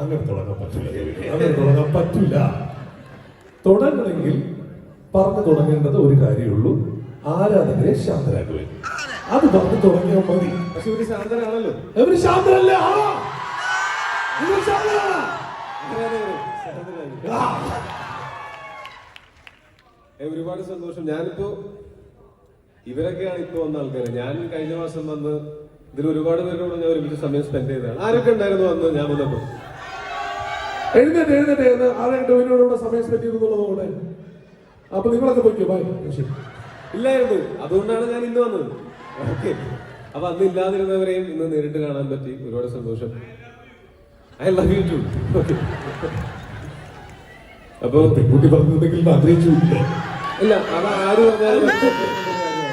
അങ്ങനെ തുടങ്ങാൻ പറ്റില്ല, അങ്ങനെ തുടങ്ങാൻ പറ്റില്ല. തുടങ്ങണമെങ്കിൽ പറഞ്ഞു തുടങ്ങേണ്ടത് ഒരു കാര്യമുള്ളൂ, ആരാധകരെ ശാന്തരാക്കുക. അത് പറഞ്ഞു തുടങ്ങിയാൽ മതി. പക്ഷെ ഇവര് ശാന്തരാണല്ലോ. ഇവര് ശാന്തരല്ല, ഒരുപാട് സന്തോഷം. ഞാനിപ്പോ ഇവരൊക്കെയാണ് ഇപ്പൊ വന്ന ആൾക്കാര്. ഞാൻ കഴിഞ്ഞ മാസം വന്ന് ഇതിൽ ഒരുപാട് പേരോട് ഞാൻ ഒരുമിച്ച് സമയം സ്പെൻഡ് ചെയ്തതാണ്. ആരൊക്കെ ഉണ്ടായിരുന്നു വന്ന് ഞാൻ വന്നപ്പോ? എഴുന്നേറ്റ് ആരെങ്കിലും സമയം സ്പെൻഡ് ചെയ്തെന്നുള്ളതുകൊണ്ട്. അപ്പൊ നിങ്ങളൊക്കെ പോയിക്കോ, ബൈ. ഇല്ലായിരുന്നു, അതുകൊണ്ടാണ് ഞാൻ ഇന്ന് വന്നത്. ഓക്കെ, അപ്പൊ അന്ന് ഇല്ലാതിരുന്നവരെയും ഇന്ന് നേരിട്ട് കാണാൻ പറ്റി. ഒരുപാട് സന്തോഷം. I love you too. അപ്പൊ പെൺകുട്ടി പറഞ്ഞിട്ടുണ്ടെങ്കിൽ ആഗ്രഹിച്ചു ഇല്ല, അത് ആരും